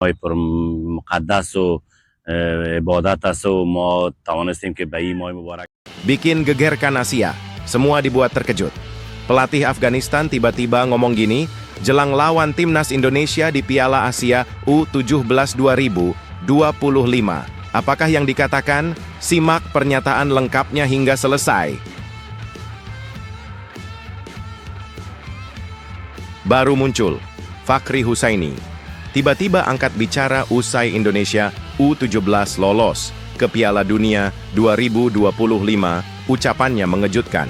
های پر مقدس و عبادت است و ما توانستیم که به این ماه مبارک Bikin gegerkan Asia, semua dibuat terkejut. Pelatih Afghanistan tiba-tiba ngomong gini, jelang lawan timnas Indonesia di Piala Asia U17 2025. Apakah yang dikatakan? Simak pernyataan lengkapnya hingga selesai. Baru muncul, Fakhri Husaini. Tiba-tiba angkat bicara usai Indonesia U17 lolos ke Piala Dunia 2025, ucapannya mengejutkan.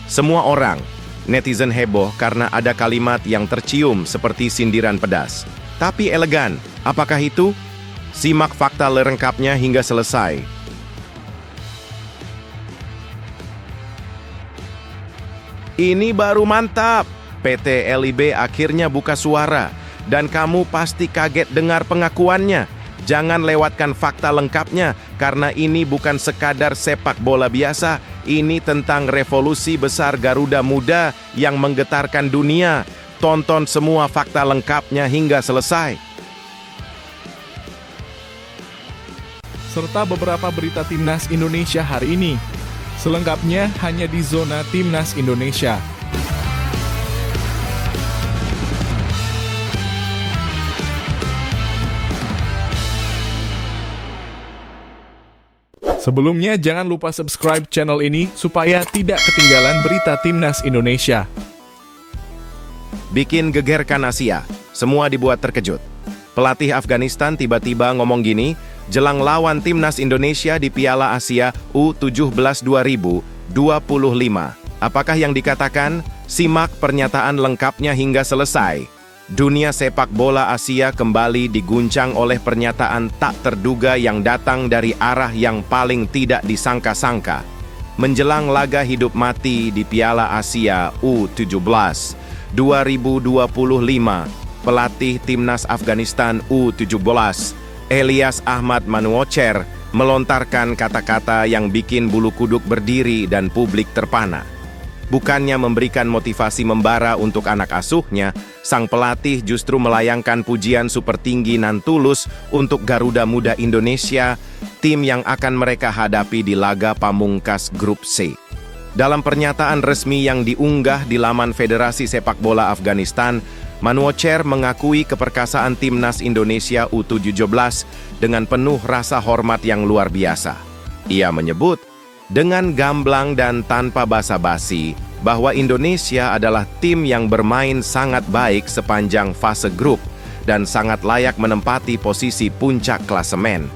Semua orang, netizen heboh karena ada kalimat yang tercium seperti sindiran pedas. Tapi elegan, apakah itu? Simak fakta lengkapnya hingga selesai. Ini baru mantap! PT LIB akhirnya buka suara. Dan kamu pasti kaget dengar pengakuannya. Jangan lewatkan fakta lengkapnya, karena ini bukan sekadar sepak bola biasa. Ini tentang revolusi besar Garuda Muda yang menggetarkan dunia. Tonton semua fakta lengkapnya hingga selesai. Serta beberapa berita Timnas Indonesia hari ini. Selengkapnya hanya di Zona Timnas Indonesia. Sebelumnya, jangan lupa subscribe channel ini supaya tidak ketinggalan berita Timnas Indonesia. Bikin gegerkan Asia, semua dibuat terkejut. Pelatih Afghanistan tiba-tiba ngomong gini, jelang lawan timnas Indonesia di Piala Asia U17 2025. Apakah yang dikatakan? Simak pernyataan lengkapnya hingga selesai. Dunia sepak bola Asia kembali diguncang oleh pernyataan tak terduga yang datang dari arah yang paling tidak disangka-sangka. Menjelang laga hidup mati di Piala Asia U17 2025, pelatih timnas Afghanistan U17, Elias Ahmad Manuocher, melontarkan kata-kata yang bikin bulu kuduk berdiri dan publik terpana. Bukannya memberikan motivasi membara untuk anak asuhnya, sang pelatih justru melayangkan pujian super tinggi nan tulus untuk Garuda Muda Indonesia, tim yang akan mereka hadapi di laga pamungkas Grup C. Dalam pernyataan resmi yang diunggah di laman Federasi Sepak Bola Afghanistan, Manuocher mengakui keperkasaan timnas Indonesia U17 dengan penuh rasa hormat yang luar biasa. Ia menyebut, dengan gamblang dan tanpa basa-basi, bahwa Indonesia adalah tim yang bermain sangat baik sepanjang fase grup dan sangat layak menempati posisi puncak klasemen.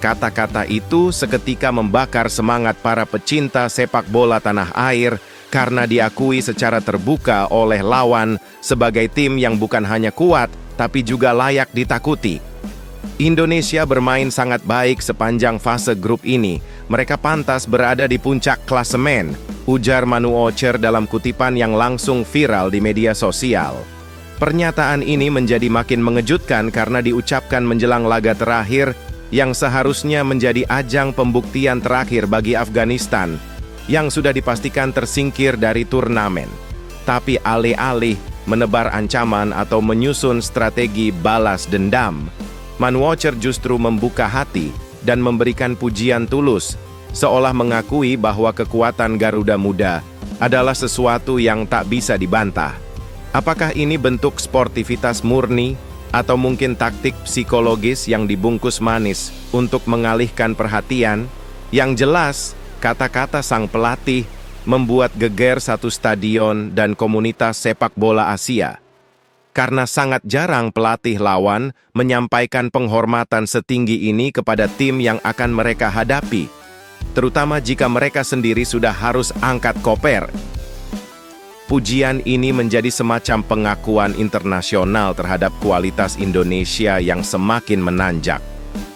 Kata-kata itu seketika membakar semangat para pecinta sepak bola tanah air karena diakui secara terbuka oleh lawan sebagai tim yang bukan hanya kuat, tapi juga layak ditakuti. Indonesia bermain sangat baik sepanjang fase grup ini. Mereka pantas berada di puncak klasemen, ujar Manuocher dalam kutipan yang langsung viral di media sosial. Pernyataan ini menjadi makin mengejutkan karena diucapkan menjelang laga terakhir yang seharusnya menjadi ajang pembuktian terakhir bagi Afghanistan yang sudah dipastikan tersingkir dari turnamen. Tapi alih-alih menebar ancaman atau menyusun strategi balas dendam, Manuocher justru membuka hati dan memberikan pujian tulus, seolah mengakui bahwa kekuatan Garuda Muda adalah sesuatu yang tak bisa dibantah. Apakah ini bentuk sportivitas murni, atau mungkin taktik psikologis yang dibungkus manis untuk mengalihkan perhatian? Yang jelas, kata-kata sang pelatih membuat geger satu stadion dan komunitas sepak bola Asia. Karena sangat jarang pelatih lawan menyampaikan penghormatan setinggi ini kepada tim yang akan mereka hadapi, terutama jika mereka sendiri sudah harus angkat koper. Pujian ini menjadi semacam pengakuan internasional terhadap kualitas Indonesia yang semakin menanjak.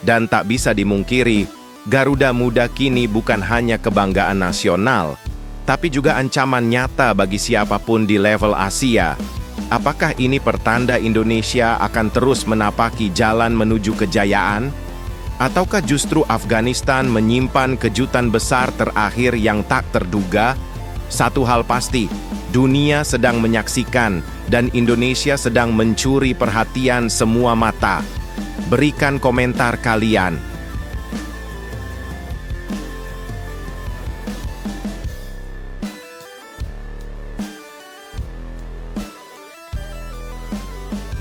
Dan tak bisa dimungkiri, Garuda Muda kini bukan hanya kebanggaan nasional, tapi juga ancaman nyata bagi siapapun di level Asia. Apakah ini pertanda Indonesia akan terus menapaki jalan menuju kejayaan? Ataukah justru Afghanistan menyimpan kejutan besar terakhir yang tak terduga? Satu hal pasti, dunia sedang menyaksikan dan Indonesia sedang mencuri perhatian semua mata. Berikan komentar kalian.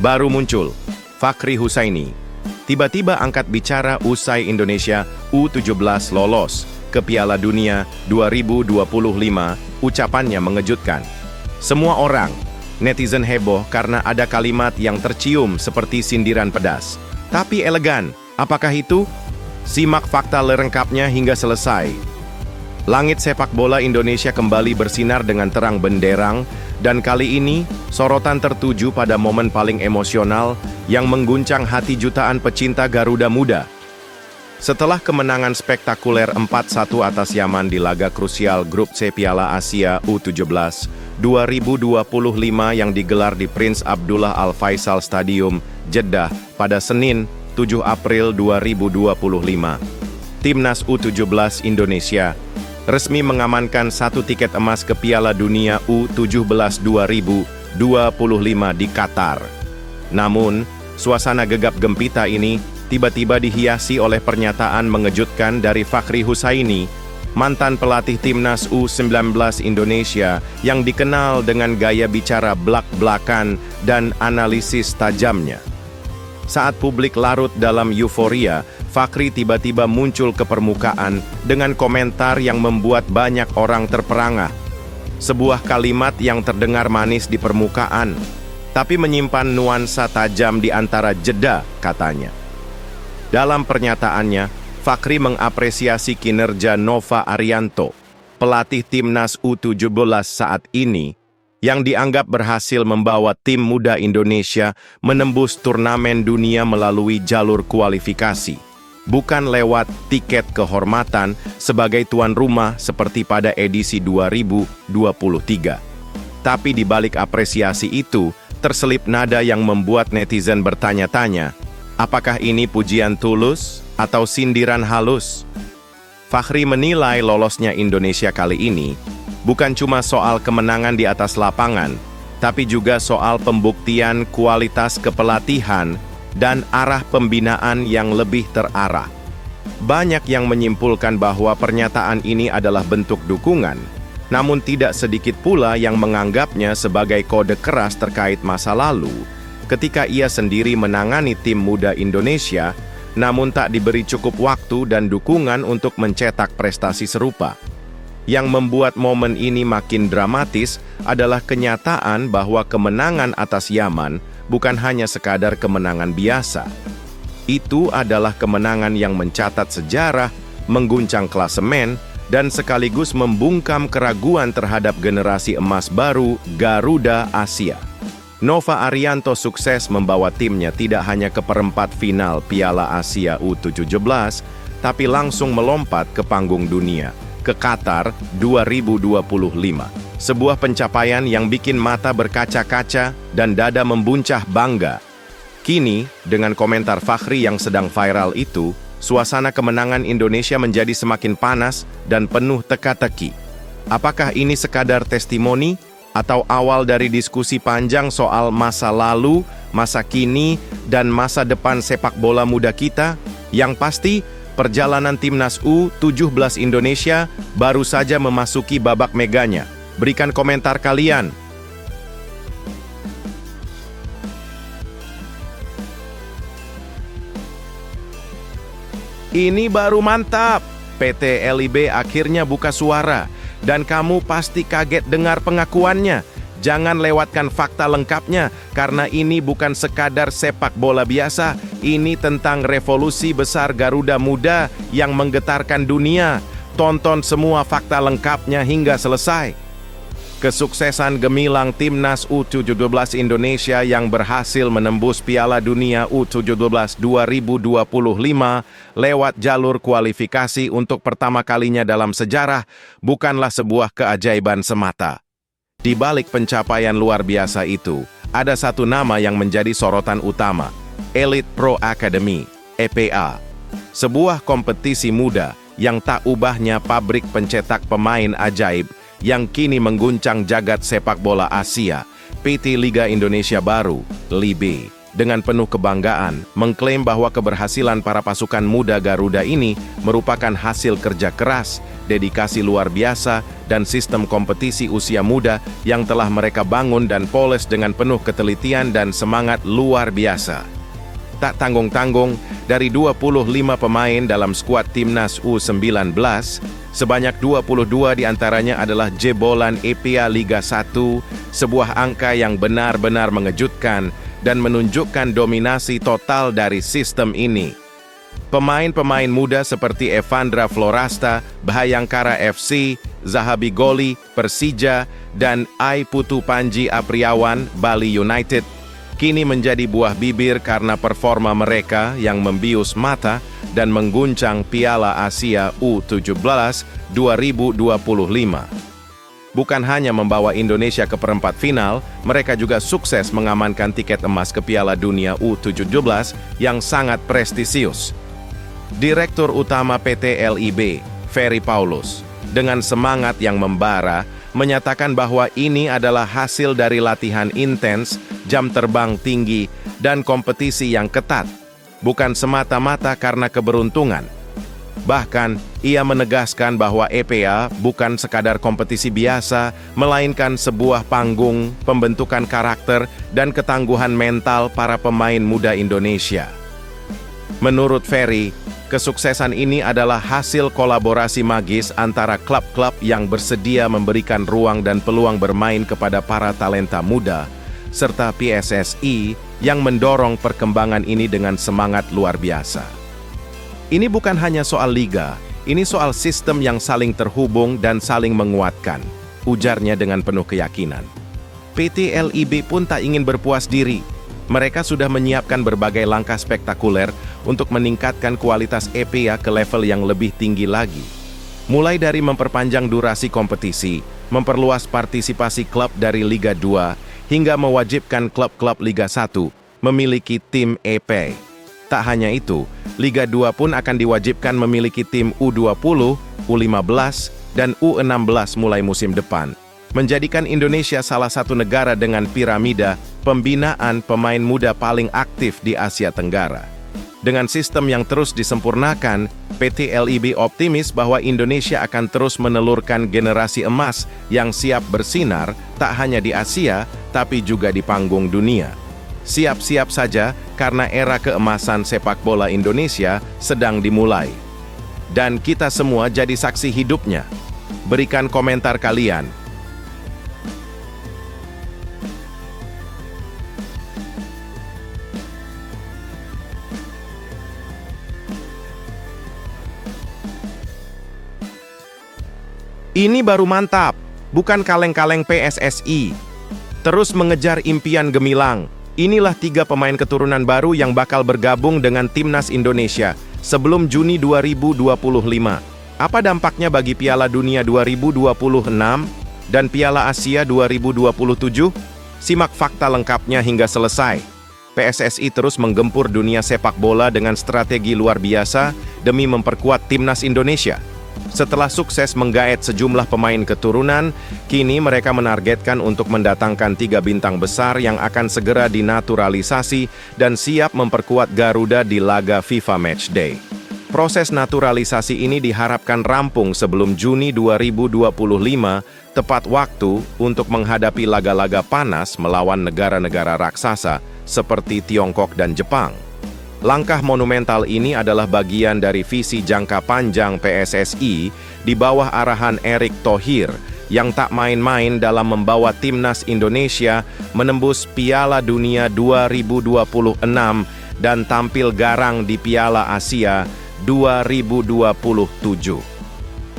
Baru muncul, Fakhri Husaini tiba-tiba angkat bicara usai Indonesia U17 lolos ke Piala Dunia 2025. Ucapannya mengejutkan. Semua orang, netizen heboh karena ada kalimat yang tercium seperti sindiran pedas. Tapi elegan, apakah itu? Simak fakta lengkapnya hingga selesai. Langit sepak bola Indonesia kembali bersinar dengan terang benderang, dan kali ini sorotan tertuju pada momen paling emosional yang mengguncang hati jutaan pecinta Garuda Muda. Setelah kemenangan spektakuler 4-1 atas Yaman di laga krusial Grup C Piala Asia U17 2025 yang digelar di Prince Abdullah Al Faisal Stadium, Jeddah pada Senin 7 April 2025. Timnas U17 Indonesia resmi mengamankan 1 tiket emas ke Piala Dunia U17 2025 di Qatar. Namun, suasana gegap gempita ini tiba-tiba dihiasi oleh pernyataan mengejutkan dari Fakhri Husaini, mantan pelatih Timnas U19 Indonesia yang dikenal dengan gaya bicara blak-blakan dan analisis tajamnya. Saat publik larut dalam euforia, Fakhri tiba-tiba muncul ke permukaan dengan komentar yang membuat banyak orang terperangah. Sebuah kalimat yang terdengar manis di permukaan, tapi menyimpan nuansa tajam di antara jeda, katanya. Dalam pernyataannya, Fakhri mengapresiasi kinerja Nova Arianto, pelatih Timnas U17 saat ini, yang dianggap berhasil membawa tim muda Indonesia menembus turnamen dunia melalui jalur kualifikasi, bukan lewat tiket kehormatan sebagai tuan rumah seperti pada edisi 2023. Tapi di balik apresiasi itu, terselip nada yang membuat netizen bertanya-tanya, apakah ini pujian tulus atau sindiran halus? Fakhri menilai lolosnya Indonesia kali ini bukan cuma soal kemenangan di atas lapangan, tapi juga soal pembuktian kualitas kepelatihan dan arah pembinaan yang lebih terarah. Banyak yang menyimpulkan bahwa pernyataan ini adalah bentuk dukungan, namun tidak sedikit pula yang menganggapnya sebagai kode keras terkait masa lalu, ketika ia sendiri menangani tim muda Indonesia, namun tak diberi cukup waktu dan dukungan untuk mencetak prestasi serupa. Yang membuat momen ini makin dramatis adalah kenyataan bahwa kemenangan atas Yaman bukan hanya sekadar kemenangan biasa. Itu adalah kemenangan yang mencatat sejarah, mengguncang klasemen, dan sekaligus membungkam keraguan terhadap generasi emas baru Garuda Asia. Nova Arianto sukses membawa timnya tidak hanya ke perempat final Piala Asia U17, tapi langsung melompat ke panggung dunia, ke Qatar 2025. Sebuah pencapaian yang bikin mata berkaca-kaca dan dada membuncah bangga. Kini, dengan komentar Fakhri yang sedang viral itu, suasana kemenangan Indonesia menjadi semakin panas dan penuh teka-teki. Apakah ini sekadar testimoni atau awal dari diskusi panjang soal masa lalu, masa kini, dan masa depan sepak bola muda kita? Yang pasti, perjalanan Timnas U17 Indonesia baru saja memasuki babak meganya. Berikan komentar kalian. Ini baru mantap. PT LIB akhirnya buka suara. Dan kamu pasti kaget dengar pengakuannya. Jangan lewatkan fakta lengkapnya, karena ini bukan sekadar sepak bola biasa. Ini tentang revolusi besar Garuda Muda yang menggetarkan dunia. Tonton semua fakta lengkapnya hingga selesai. Kesuksesan gemilang Timnas U17 Indonesia yang berhasil menembus Piala Dunia U17 2025 lewat jalur kualifikasi untuk pertama kalinya dalam sejarah bukanlah sebuah keajaiban semata. Di balik pencapaian luar biasa itu, ada satu nama yang menjadi sorotan utama, Elite Pro Academy, EPA. Sebuah kompetisi muda yang tak ubahnya pabrik pencetak pemain ajaib yang kini mengguncang jagat sepak bola Asia, PT Liga Indonesia Baru, LIB. dengan penuh kebanggaan mengklaim bahwa keberhasilan para pasukan muda Garuda ini merupakan hasil kerja keras, dedikasi luar biasa, dan sistem kompetisi usia muda yang telah mereka bangun dan poles dengan penuh ketelitian dan semangat luar biasa. Tak tanggung-tanggung, dari 25 pemain dalam skuad timnas U19, sebanyak 22 diantaranya adalah jebolan EPA Liga 1, sebuah angka yang benar-benar mengejutkan dan menunjukkan dominasi total dari sistem ini. Pemain-pemain muda seperti Evandra Florasta, Bhayangkara FC, Zahabi Goli, Persija, dan Ai Putu Panji Apriawan, Bali United, kini menjadi buah bibir karena performa mereka yang membius mata dan mengguncang Piala Asia U17 2025. Bukan hanya membawa Indonesia ke perempat final, mereka juga sukses mengamankan tiket emas ke Piala Dunia U17 yang sangat prestisius. Direktur Utama PT LIB, Ferry Paulus, dengan semangat yang membara, menyatakan bahwa ini adalah hasil dari latihan intens, jam terbang tinggi, dan kompetisi yang ketat, bukan semata-mata karena keberuntungan. Bahkan, ia menegaskan bahwa EPA bukan sekadar kompetisi biasa, melainkan sebuah panggung, pembentukan karakter, dan ketangguhan mental para pemain muda Indonesia. Menurut Ferry, kesuksesan ini adalah hasil kolaborasi magis antara klub-klub yang bersedia memberikan ruang dan peluang bermain kepada para talenta muda, serta PSSI yang mendorong perkembangan ini dengan semangat luar biasa. Ini bukan hanya soal liga, ini soal sistem yang saling terhubung dan saling menguatkan, ujarnya dengan penuh keyakinan. PT LIB pun tak ingin berpuas diri. Mereka sudah menyiapkan berbagai langkah spektakuler untuk meningkatkan kualitas EPA ke level yang lebih tinggi lagi. Mulai dari memperpanjang durasi kompetisi, memperluas partisipasi klub dari Liga 2, hingga mewajibkan klub-klub Liga 1 memiliki tim EP. Tak hanya itu, Liga 2 pun akan diwajibkan memiliki tim U20, U15, dan U16 mulai musim depan, menjadikan Indonesia salah satu negara dengan piramida pembinaan pemain muda paling aktif di Asia Tenggara. Dengan sistem yang terus disempurnakan, PT LIB optimis bahwa Indonesia akan terus menelurkan generasi emas yang siap bersinar tak hanya di Asia, tapi juga di panggung dunia. Siap-siap saja karena era keemasan sepak bola Indonesia sedang dimulai. Dan kita semua jadi saksi hidupnya. Berikan komentar kalian. Ini baru mantap, bukan kaleng-kaleng PSSI. Terus mengejar impian gemilang. Inilah 3 pemain keturunan baru yang bakal bergabung dengan Timnas Indonesia sebelum Juni 2025. Apa dampaknya bagi Piala Dunia 2026 dan Piala Asia 2027? Simak fakta lengkapnya hingga selesai. PSSI terus menggempur dunia sepak bola dengan strategi luar biasa demi memperkuat Timnas Indonesia. Setelah sukses menggaet sejumlah pemain keturunan, kini mereka menargetkan untuk mendatangkan 3 bintang besar yang akan segera dinaturalisasi dan siap memperkuat Garuda di laga FIFA Matchday. Proses naturalisasi ini diharapkan rampung sebelum Juni 2025, tepat waktu untuk menghadapi laga-laga panas melawan negara-negara raksasa seperti Tiongkok dan Jepang. Langkah monumental ini adalah bagian dari visi jangka panjang PSSI di bawah arahan Erick Thohir yang tak main-main dalam membawa Timnas Indonesia menembus Piala Dunia 2026 dan tampil garang di Piala Asia 2027.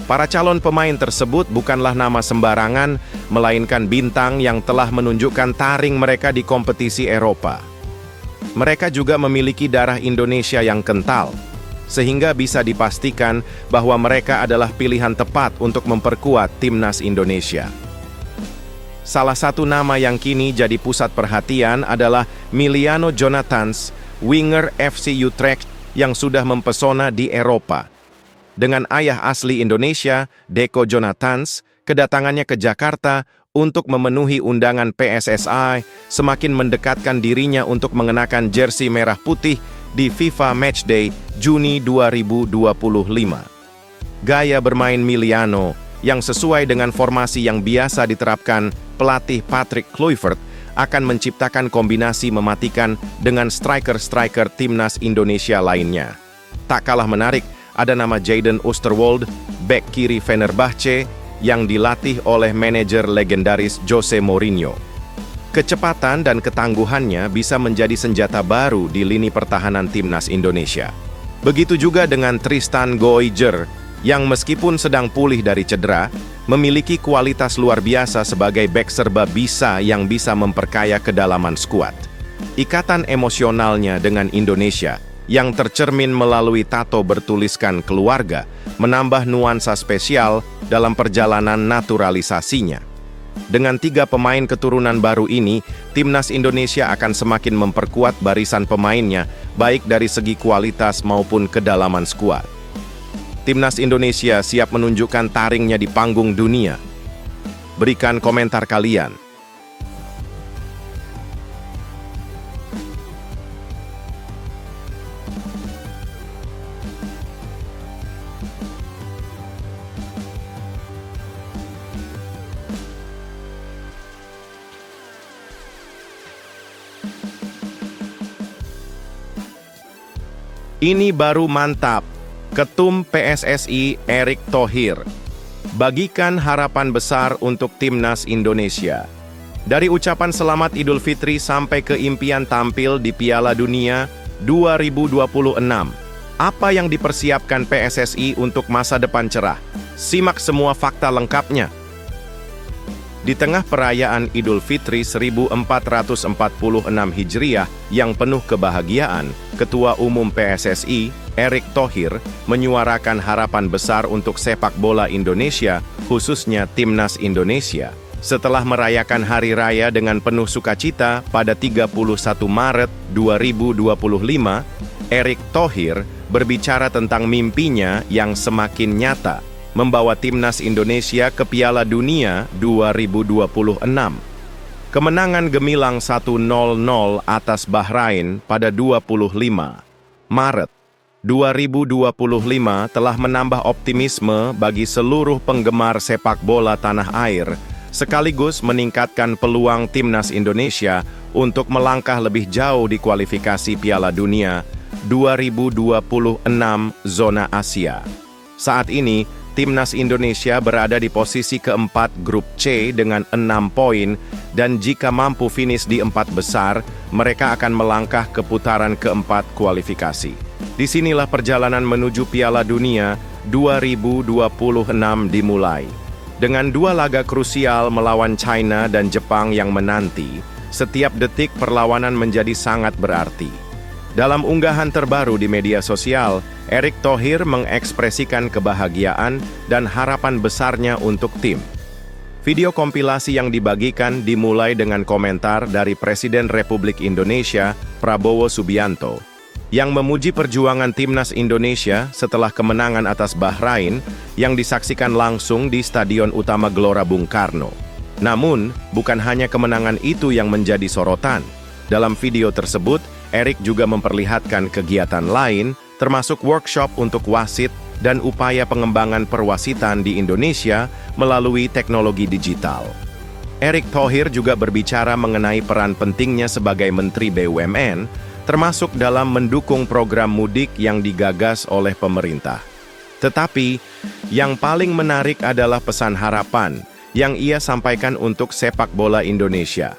Para calon pemain tersebut bukanlah nama sembarangan, melainkan bintang yang telah menunjukkan taring mereka di kompetisi Eropa. Mereka juga memiliki darah Indonesia yang kental, sehingga bisa dipastikan bahwa mereka adalah pilihan tepat untuk memperkuat Timnas Indonesia. Salah satu nama yang kini jadi pusat perhatian adalah Miliano Jonathans, winger FC Utrecht yang sudah mempesona di Eropa. Dengan ayah asli Indonesia, Deco Jonathans, kedatangannya ke Jakarta untuk memenuhi undangan PSSI semakin mendekatkan dirinya untuk mengenakan jersey merah putih di FIFA Matchday Juni 2025. Gaya bermain Miliano yang sesuai dengan formasi yang biasa diterapkan pelatih Patrick Kluivert akan menciptakan kombinasi mematikan dengan striker-striker timnas Indonesia lainnya. Tak kalah menarik, ada nama Jadon Oosterwolde, bek kiri Fenerbahce, yang dilatih oleh manajer legendaris Jose Mourinho. Kecepatan dan ketangguhannya bisa menjadi senjata baru di lini pertahanan timnas Indonesia. Begitu juga dengan Tristan Goijer, yang meskipun sedang pulih dari cedera, memiliki kualitas luar biasa sebagai bek serba bisa yang bisa memperkaya kedalaman skuad. Ikatan emosionalnya dengan Indonesia, yang tercermin melalui tato bertuliskan keluarga, menambah nuansa spesial dalam perjalanan naturalisasinya. Dengan 3 pemain keturunan baru ini, timnas Indonesia akan semakin memperkuat barisan pemainnya, baik dari segi kualitas maupun kedalaman skuad. Timnas Indonesia siap menunjukkan taringnya di panggung dunia. Berikan komentar kalian. Ini baru mantap. Ketum PSSI Erick Thohir bagikan harapan besar untuk timnas Indonesia. Dari ucapan selamat Idul Fitri sampai ke impian tampil di Piala Dunia 2026. Apa yang dipersiapkan PSSI untuk masa depan cerah? Simak semua fakta lengkapnya. Di tengah perayaan Idul Fitri 1446 Hijriah yang penuh kebahagiaan, Ketua Umum PSSI, Erick Thohir, menyuarakan harapan besar untuk sepak bola Indonesia, khususnya timnas Indonesia. Setelah merayakan Hari Raya dengan penuh sukacita pada 31 Maret 2025, Erick Thohir berbicara tentang mimpinya yang semakin nyata, membawa timnas Indonesia ke Piala Dunia 2026. Kemenangan gemilang 1-0 atas Bahrain pada 25 Maret 2025 telah menambah optimisme bagi seluruh penggemar sepak bola tanah air, sekaligus meningkatkan peluang timnas Indonesia untuk melangkah lebih jauh di kualifikasi Piala Dunia 2026 zona Asia. Saat ini, timnas Indonesia berada di posisi keempat grup C dengan 6 poin, dan jika mampu finish di 4 besar, mereka akan melangkah ke putaran keempat kualifikasi. Disinilah perjalanan menuju Piala Dunia 2026 dimulai. Dengan 2 laga krusial melawan China dan Jepang yang menanti, setiap detik perlawanan menjadi sangat berarti. Dalam unggahan terbaru di media sosial, Erick Thohir mengekspresikan kebahagiaan dan harapan besarnya untuk tim. Video kompilasi yang dibagikan dimulai dengan komentar dari Presiden Republik Indonesia, Prabowo Subianto, yang memuji perjuangan timnas Indonesia setelah kemenangan atas Bahrain yang disaksikan langsung di Stadion Utama Gelora Bung Karno. Namun, bukan hanya kemenangan itu yang menjadi sorotan. Dalam video tersebut, Erick juga memperlihatkan kegiatan lain, termasuk workshop untuk wasit dan upaya pengembangan perwasitan di Indonesia melalui teknologi digital. Erick Thohir juga berbicara mengenai peran pentingnya sebagai Menteri BUMN, termasuk dalam mendukung program mudik yang digagas oleh pemerintah. Tetapi, yang paling menarik adalah pesan harapan yang ia sampaikan untuk sepak bola Indonesia.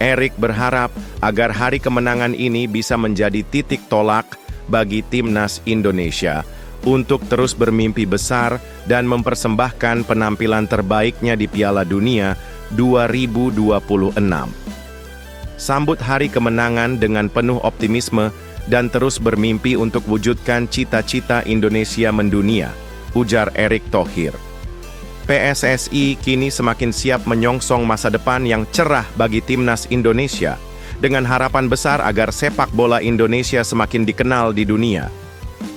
Erick berharap agar hari kemenangan ini bisa menjadi titik tolak bagi timnas Indonesia untuk terus bermimpi besar dan mempersembahkan penampilan terbaiknya di Piala Dunia 2026. Sambut hari kemenangan dengan penuh optimisme dan terus bermimpi untuk wujudkan cita-cita Indonesia mendunia, ujar Erick Thohir. PSSI kini semakin siap menyongsong masa depan yang cerah bagi timnas Indonesia, dengan harapan besar agar sepak bola Indonesia semakin dikenal di dunia.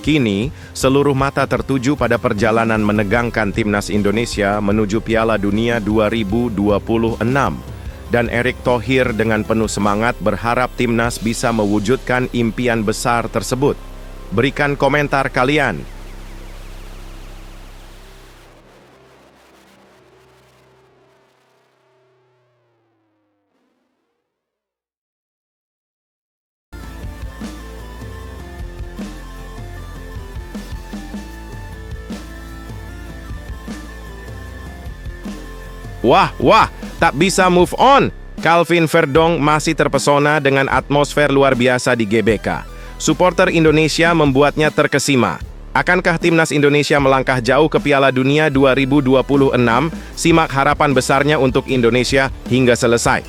Kini, seluruh mata tertuju pada perjalanan menegangkan timnas Indonesia menuju Piala Dunia 2026. Dan Erick Thohir dengan penuh semangat berharap timnas bisa mewujudkan impian besar tersebut. Berikan komentar kalian. Wah, tak bisa move on. Calvin Verdonk masih terpesona dengan atmosfer luar biasa di GBK. Supporter Indonesia membuatnya terkesima. Akankah timnas Indonesia melangkah jauh ke Piala Dunia 2026? Simak harapan besarnya untuk Indonesia hingga selesai.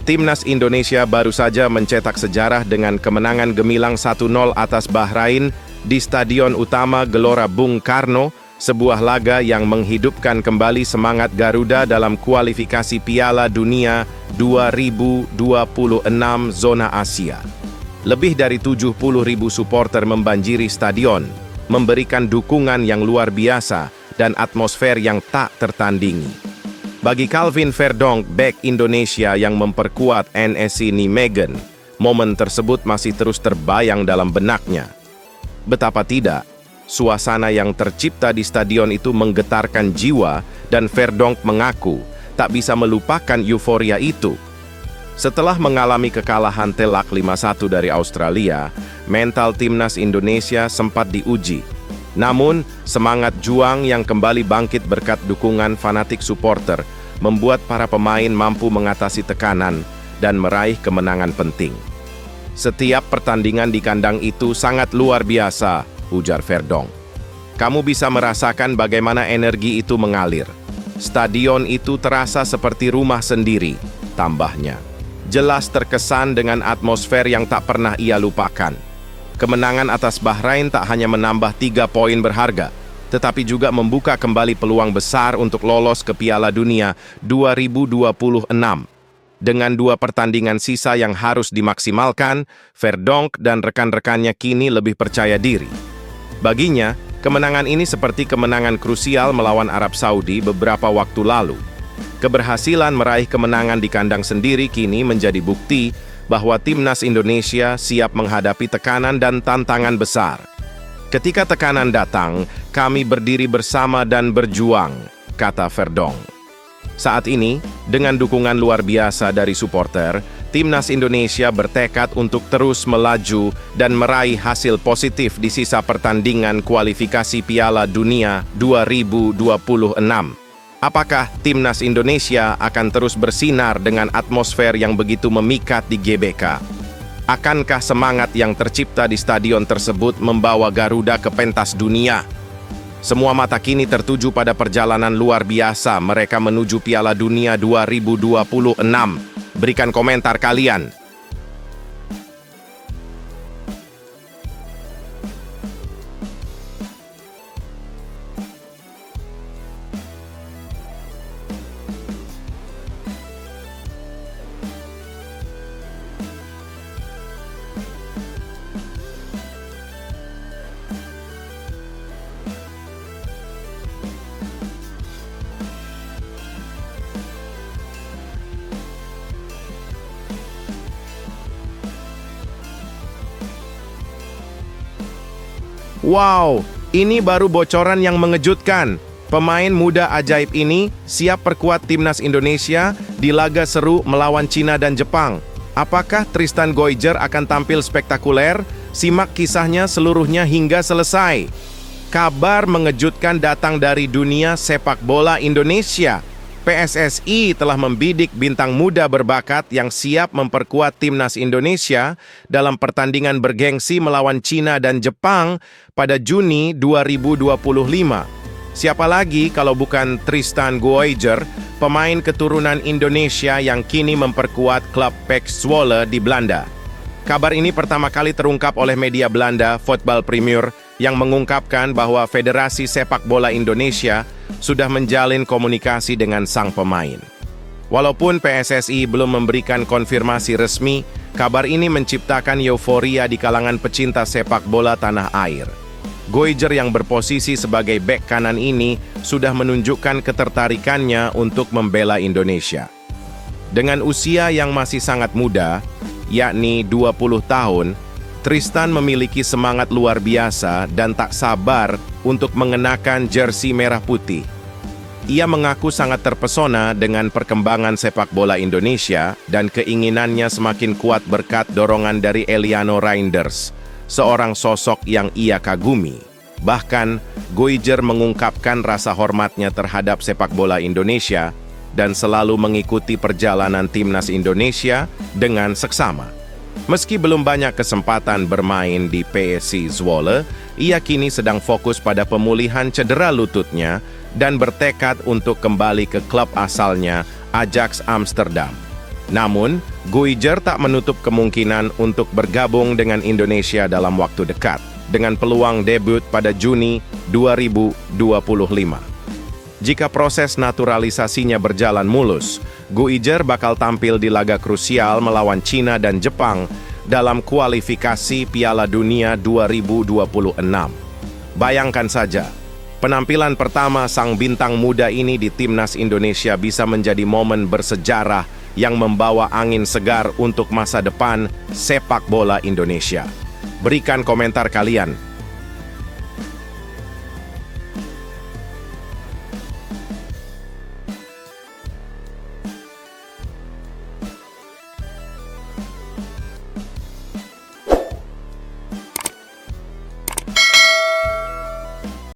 Timnas Indonesia baru saja mencetak sejarah dengan kemenangan gemilang 1-0 atas Bahrain di Stadion Utama Gelora Bung Karno, sebuah laga yang menghidupkan kembali semangat Garuda dalam kualifikasi Piala Dunia 2026 zona Asia. Lebih dari 70.000 supporter membanjiri stadion, memberikan dukungan yang luar biasa dan atmosfer yang tak tertandingi. Bagi Calvin Verdonk, bek Indonesia yang memperkuat NSC Nijmegen, momen tersebut masih terus terbayang dalam benaknya. Betapa tidak, suasana yang tercipta di stadion itu menggetarkan jiwa dan Verdonk mengaku tak bisa melupakan euforia itu. Setelah mengalami kekalahan telak 5-1 dari Australia, mental timnas Indonesia sempat diuji. Namun, semangat juang yang kembali bangkit berkat dukungan fanatik supporter membuat para pemain mampu mengatasi tekanan dan meraih kemenangan penting. Setiap pertandingan di kandang itu sangat luar biasa, ujar Verdonk. Kamu bisa merasakan bagaimana energi itu mengalir. Stadion itu terasa seperti rumah sendiri, tambahnya. Jelas terkesan dengan atmosfer yang tak pernah ia lupakan. Kemenangan atas Bahrain tak hanya menambah 3 poin berharga, tetapi juga membuka kembali peluang besar untuk lolos ke Piala Dunia 2026. Dengan 2 pertandingan sisa yang harus dimaksimalkan, Verdonk dan rekan-rekannya kini lebih percaya diri. Baginya, kemenangan ini seperti kemenangan krusial melawan Arab Saudi beberapa waktu lalu. Keberhasilan meraih kemenangan di kandang sendiri kini menjadi bukti bahwa timnas Indonesia siap menghadapi tekanan dan tantangan besar. Ketika tekanan datang, kami berdiri bersama dan berjuang, kata Verdonk. Saat ini, dengan dukungan luar biasa dari supporter, timnas Indonesia bertekad untuk terus melaju dan meraih hasil positif di sisa pertandingan kualifikasi Piala Dunia 2026. Apakah timnas Indonesia akan terus bersinar dengan atmosfer yang begitu memikat di GBK? Akankah semangat yang tercipta di stadion tersebut membawa Garuda ke pentas dunia? Semua mata kini tertuju pada perjalanan luar biasa mereka menuju Piala Dunia 2026. Berikan komentar kalian. Wow, ini baru bocoran yang mengejutkan. Pemain muda ajaib ini siap perkuat timnas Indonesia di laga seru melawan Cina dan Jepang. Apakah Tristan Goijer akan tampil spektakuler? Simak kisahnya seluruhnya hingga selesai. Kabar mengejutkan datang dari dunia sepak bola Indonesia. PSSI telah membidik bintang muda berbakat yang siap memperkuat timnas Indonesia dalam pertandingan bergengsi melawan Cina dan Jepang pada Juni 2025. Siapa lagi kalau bukan Tristan Goijer, pemain keturunan Indonesia yang kini memperkuat klub PEC Zwolle di Belanda. Kabar ini pertama kali terungkap oleh media Belanda, Voetbal Premier, yang mengungkapkan bahwa Federasi Sepak Bola Indonesia sudah menjalin komunikasi dengan sang pemain. Walaupun PSSI belum memberikan konfirmasi resmi, kabar ini menciptakan euforia di kalangan pecinta sepak bola tanah air. Goijer yang berposisi sebagai bek kanan ini sudah menunjukkan ketertarikannya untuk membela Indonesia. Dengan usia yang masih sangat muda, yakni 20 tahun, Tristan memiliki semangat luar biasa dan tak sabar untuk mengenakan jersey merah putih. Ia mengaku sangat terpesona dengan perkembangan sepak bola Indonesia dan keinginannya semakin kuat berkat dorongan dari Eliano Reinders, seorang sosok yang ia kagumi. Bahkan, Goijer mengungkapkan rasa hormatnya terhadap sepak bola Indonesia dan selalu mengikuti perjalanan timnas Indonesia dengan seksama. Meski belum banyak kesempatan bermain di PSC Zwolle, ia kini sedang fokus pada pemulihan cedera lututnya dan bertekad untuk kembali ke klub asalnya, Ajax Amsterdam. Namun, Goijer tak menutup kemungkinan untuk bergabung dengan Indonesia dalam waktu dekat, dengan peluang debut pada Juni 2025. Jika proses naturalisasinya berjalan mulus, Goijer bakal tampil di laga krusial melawan Cina dan Jepang dalam kualifikasi Piala Dunia 2026. Bayangkan saja, penampilan pertama sang bintang muda ini di timnas Indonesia bisa menjadi momen bersejarah yang membawa angin segar untuk masa depan sepak bola Indonesia. Berikan komentar kalian.